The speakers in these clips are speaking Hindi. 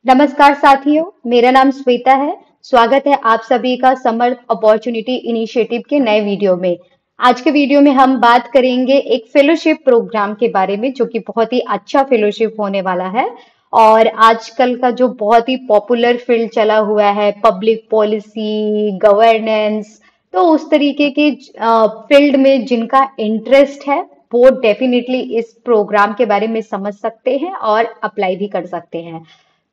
नमस्कार साथियों, मेरा नाम श्वेता है। स्वागत है आप सभी का समर्थ अपॉर्चुनिटी इनिशिएटिव के नए वीडियो में। आज के वीडियो में हम बात करेंगे एक फेलोशिप प्रोग्राम के बारे में, जो कि बहुत ही अच्छा फेलोशिप होने वाला है। और आजकल का जो बहुत ही पॉपुलर फील्ड चला हुआ है, पब्लिक पॉलिसी, गवर्नेंस, तो उस तरीके के फील्ड में जिनका इंटरेस्ट है वो डेफिनेटली इस प्रोग्राम के बारे में समझ सकते हैं और अप्लाई भी कर सकते हैं।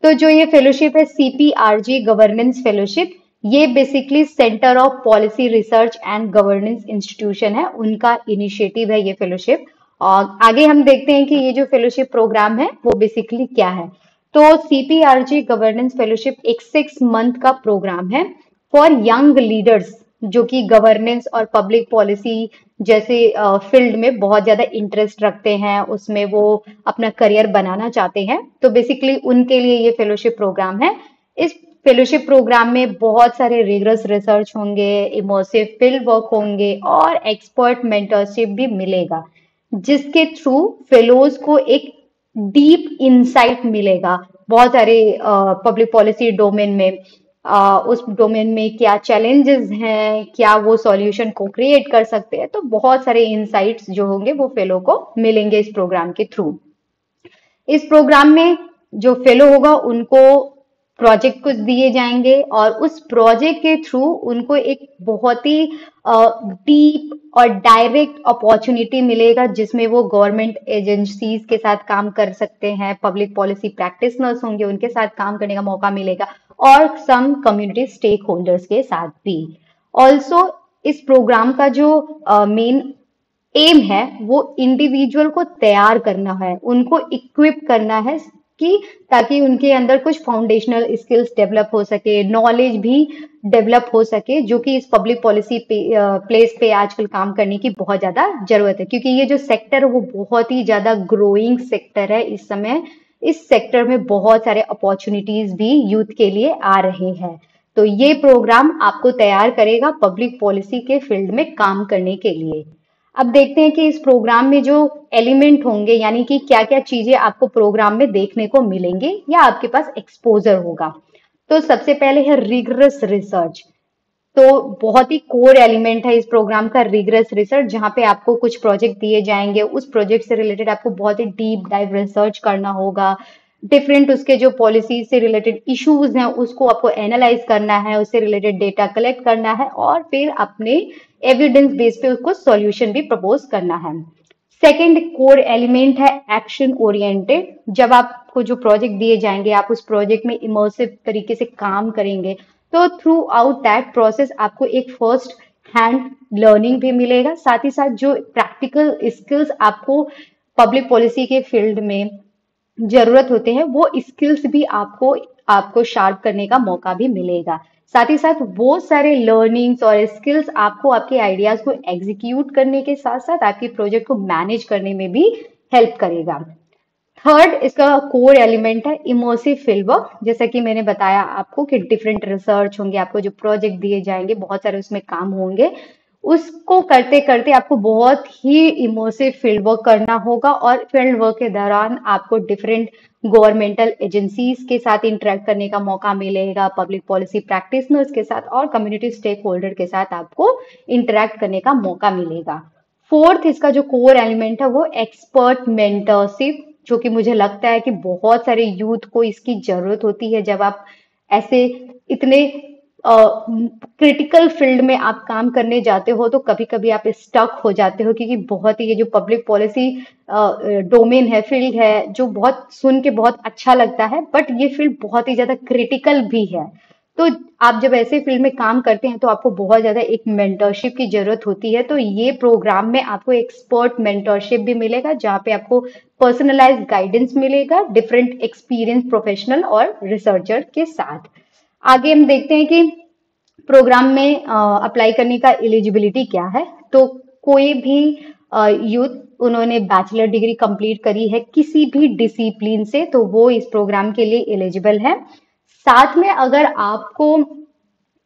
तो जो ये फेलोशिप है, CPRG गवर्नेंस फेलोशिप, ये basically centre of policy research and governance institution है, उनका इनिशिएटिव है ये फेलोशिप। और आगे हम देखते हैं कि ये जो फेलोशिप प्रोग्राम है वो बेसिकली क्या है। तो CPRG गवर्नेंस फेलोशिप एक 6 मंथ का प्रोग्राम है फॉर यंग लीडर्स, जो कि गवर्नेंस और पब्लिक पॉलिसी जैसे फील्ड में बहुत ज्यादा इंटरेस्ट रखते हैं, उसमें वो अपना करियर बनाना चाहते हैं। तो बेसिकली उनके लिए ये फेलोशिप प्रोग्राम है। इस फेलोशिप प्रोग्राम में बहुत सारे रिगरस रिसर्च होंगे, इमर्सिव फील्ड वर्क होंगे और एक्सपर्ट मेंटरशिप भी मिलेगा, जिसके थ्रू फेलोज को एक डीप इंसाइट मिलेगा बहुत सारे पब्लिक पॉलिसी डोमेन में। उस डोमेन में क्या चैलेंजेस हैं, क्या वो सॉल्यूशन को क्रिएट कर सकते हैं। तो बहुत सारे इंसाइट्स जो होंगे वो फेलो को मिलेंगे इस प्रोग्राम के थ्रू। इस प्रोग्राम में जो फेलो होगा उनको प्रोजेक्ट कुछ दिए जाएंगे और उस प्रोजेक्ट के थ्रू उनको एक बहुत ही डीप और डायरेक्ट अपॉर्चुनिटी मिलेगा, जिसमें वो गवर्नमेंट एजेंसीज के साथ काम कर सकते हैं, पब्लिक पॉलिसी प्रैक्टिशनर्स होंगे उनके साथ काम करने का मौका मिलेगा और सम कम्युनिटी स्टेक होल्डर्स के साथ भी। ऑल्सो इस प्रोग्राम का जो मेन एम है वो इंडिविजुअल को तैयार करना है, उनको इक्विप करना है कि ताकि उनके अंदर कुछ फाउंडेशनल स्किल्स डेवलप हो सके, नॉलेज भी डेवलप हो सके, जो कि इस पब्लिक पॉलिसी प्लेस पे आजकल काम करने की बहुत ज्यादा जरूरत है। क्योंकि ये जो सेक्टर है वो बहुत ही ज्यादा ग्रोइंग सेक्टर है इस समय। इस सेक्टर में बहुत सारे अपॉर्चुनिटीज भी यूथ के लिए आ रहे हैं। तो ये प्रोग्राम आपको तैयार करेगा पब्लिक पॉलिसी के फील्ड में काम करने के लिए। अब देखते हैं कि इस प्रोग्राम में जो एलिमेंट होंगे, यानी कि क्या क्या चीजें आपको प्रोग्राम में देखने को मिलेंगे या आपके पास एक्सपोजर होगा। तो सबसे पहले है रिगरस रिसर्च। तो बहुत ही कोर एलिमेंट है इस प्रोग्राम का रिगरस रिसर्च, जहां पे आपको कुछ प्रोजेक्ट दिए जाएंगे, उस प्रोजेक्ट से रिलेटेड आपको बहुत ही डीप डाइव रिसर्च करना होगा। डिफरेंट उसके जो पॉलिसी से रिलेटेड इश्यूज हैं उसको आपको एनालाइज करना है, उससे रिलेटेड डेटा कलेक्ट करना है और फिर अपने एविडेंस बेस पे उसको सॉल्यूशन भी प्रपोज करना है। सेकेंड कोर एलिमेंट है एक्शन ओरिएंटेड। जब आपको जो प्रोजेक्ट दिए जाएंगे आप उस प्रोजेक्ट में इमर्सिव तरीके से काम करेंगे, तो थ्रू आउट दैट प्रोसेस आपको एक फर्स्ट हैंड लर्निंग भी मिलेगा। साथ ही साथ जो प्रैक्टिकल स्किल्स आपको पब्लिक पॉलिसी के फील्ड में जरूरत होते हैं वो स्किल्स भी आपको आपको शार्प करने का मौका भी मिलेगा। साथ ही साथ वो सारे लर्निंग्स और स्किल्स आपको आपके आइडियाज को एग्जीक्यूट करने के साथ साथ आपके प्रोजेक्ट को मैनेज करने में भी हेल्प करेगा। थर्ड इसका कोर एलिमेंट है इमर्सिव फील्ड वर्क। जैसा कि मैंने बताया आपको कि डिफरेंट रिसर्च होंगे, आपको जो प्रोजेक्ट दिए जाएंगे बहुत सारे उसमें काम होंगे, उसको करते करते आपको बहुत ही इमर्सिव फील्ड वर्क करना होगा और फील्ड वर्क के दौरान आपको डिफरेंट गवर्नमेंटल एजेंसीज के साथ इंटरेक्ट करने का मौका मिलेगा, पब्लिक पॉलिसी प्रैक्टिशनर्स के साथ और कम्युनिटी स्टेक होल्डर के साथ आपको इंटरेक्ट करने का मौका मिलेगा। फोर्थ इसका जो कोर एलिमेंट है वो एक्सपर्ट मेंटरशिप, जो कि मुझे लगता है कि बहुत सारे यूथ को इसकी जरूरत होती है। जब आप ऐसे इतने क्रिटिकल फील्ड में आप काम करने जाते हो तो कभी कभी आप स्टक हो जाते हो, क्योंकि बहुत ही ये जो पब्लिक पॉलिसी डोमेन है, फील्ड है, जो बहुत सुन के बहुत अच्छा लगता है, बट ये फील्ड बहुत ही ज्यादा क्रिटिकल भी है। तो आप जब ऐसे फील्ड में काम करते हैं तो आपको बहुत ज्यादा एक मेंटरशिप की जरूरत होती है। तो ये प्रोग्राम में आपको एक्सपर्ट मेंटरशिप भी मिलेगा, जहाँ पे आपको पर्सनलाइज्ड गाइडेंस मिलेगा डिफरेंट एक्सपीरियंस प्रोफेशनल और रिसर्चर के साथ। आगे हम देखते हैं कि प्रोग्राम में अप्लाई करने का एलिजिबिलिटी क्या है। तो कोई भी यूथ उन्होंने बैचलर डिग्री कंप्लीट करी है किसी भी डिसिप्लिन से, तो वो इस प्रोग्राम के लिए एलिजिबल है। साथ में अगर आपको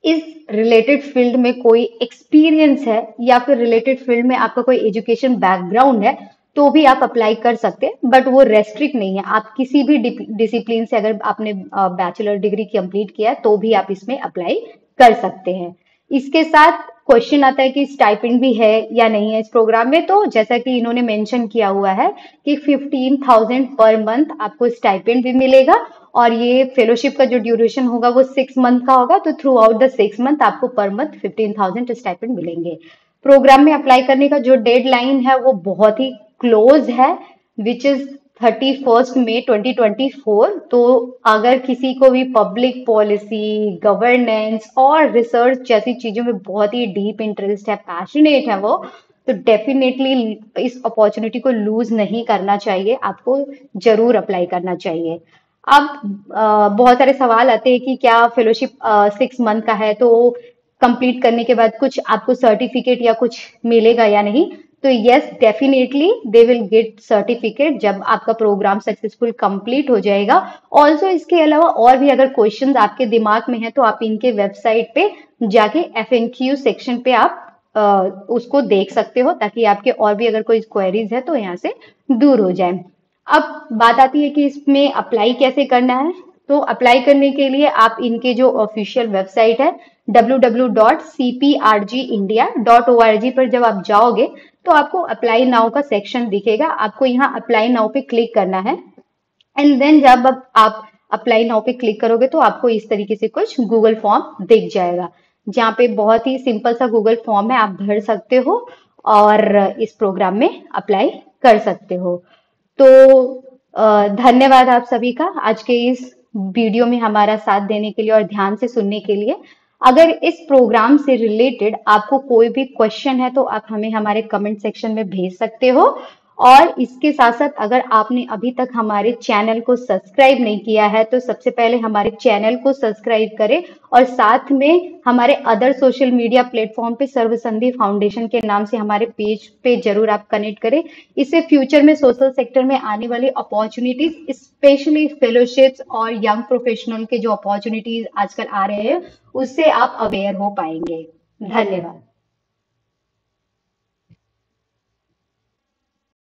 इस रिलेटेड फील्ड में कोई एक्सपीरियंस है या फिर रिलेटेड फील्ड में आपका कोई एजुकेशन बैकग्राउंड है, तो भी आप अप्लाई कर सकते हैं, बट वो रेस्ट्रिक्ट नहीं है। आप किसी भी डिसिप्लिन से अगर आपने बैचलर डिग्री कंप्लीट किया है तो भी आप इसमें अप्लाई कर सकते हैं। इसके साथ क्वेश्चन आता है कि स्टाइपेंड भी है या नहीं है इस प्रोग्राम में। तो जैसा कि इन्होंने मेंशन किया हुआ है कि 15,000 पर मंथ आपको स्टाइपेंड भी मिलेगा, और ये फेलोशिप का जो ड्यूरेशन होगा वो 6 मंथ का होगा। तो थ्रू आउट द 6 मंथ आपको पर मंथ 15,000 स्टाइपेंड मिलेंगे। प्रोग्राम में अप्लाई करने का जो डेडलाइन है वो बहुत ही क्लोज है, विच इज 31 मई 2024। तो अगर किसी को भी पब्लिक पॉलिसी, गवर्नेंस और रिसर्च जैसी चीजों में बहुत ही डीप इंटरेस्ट है, पैशनेट है वो, तो डेफिनेटली इस अपॉर्चुनिटी को लूज नहीं करना चाहिए, आपको जरूर अप्लाई करना चाहिए। अब बहुत सारे सवाल आते हैं कि क्या फेलोशिप 6 मंथ का है तो कंप्लीट करने के बाद कुछ आपको सर्टिफिकेट या कुछ मिलेगा या नहीं। तो yes, definitely they will get certificate जब आपका प्रोग्राम सक्सेसफुल कंप्लीट हो जाएगा। ऑल्सो इसके अलावा और भी अगर क्वेश्चंस आपके दिमाग में है तो आप इनके वेबसाइट पे जाके FAQ सेक्शन पे आप उसको देख सकते हो, ताकि आपके और भी अगर कोई क्वेरीज है तो यहाँ से दूर हो जाए। अब बात आती है कि इसमें अप्लाई कैसे करना है। तो अप्लाई करने के लिए आप इनके जो ऑफिशियल वेबसाइट है www.cprgindia.org पर जब आप जाओगे तो आपको अप्लाई नाउ का सेक्शन दिखेगा। आपको यहाँ अप्लाई नाउ पे क्लिक करना है, एंड देन जब आप अप्लाई नाउ पे क्लिक करोगे तो आपको इस तरीके से कुछ गूगल फॉर्म दिख जाएगा, जहाँ पे बहुत ही सिंपल सा गूगल फॉर्म है, आप भर सकते हो और इस प्रोग्राम में अप्लाई कर सकते हो। तो धन्यवाद आप सभी का आज के इस वीडियो में हमारा साथ देने के लिए और ध्यान से सुनने के लिए। अगर इस प्रोग्राम से रिलेटेड आपको कोई भी क्वेश्चन है तो आप हमें हमारे कमेंट सेक्शन में भेज सकते हो। और इसके साथ साथ अगर आपने अभी तक हमारे चैनल को सब्सक्राइब नहीं किया है तो सबसे पहले हमारे चैनल को सब्सक्राइब करें, और साथ में हमारे अदर सोशल मीडिया प्लेटफॉर्म पे सर्वसंधि फाउंडेशन के नाम से हमारे पेज पे जरूर आप कनेक्ट करें। इससे फ्यूचर में सोशल सेक्टर में आने वाली अपॉर्चुनिटीज, स्पेशली फेलोशिप्स और यंग प्रोफेशनल के जो अपॉर्चुनिटीज आजकल आ रहे हैं, उससे आप अवेयर हो पाएंगे। धन्यवाद।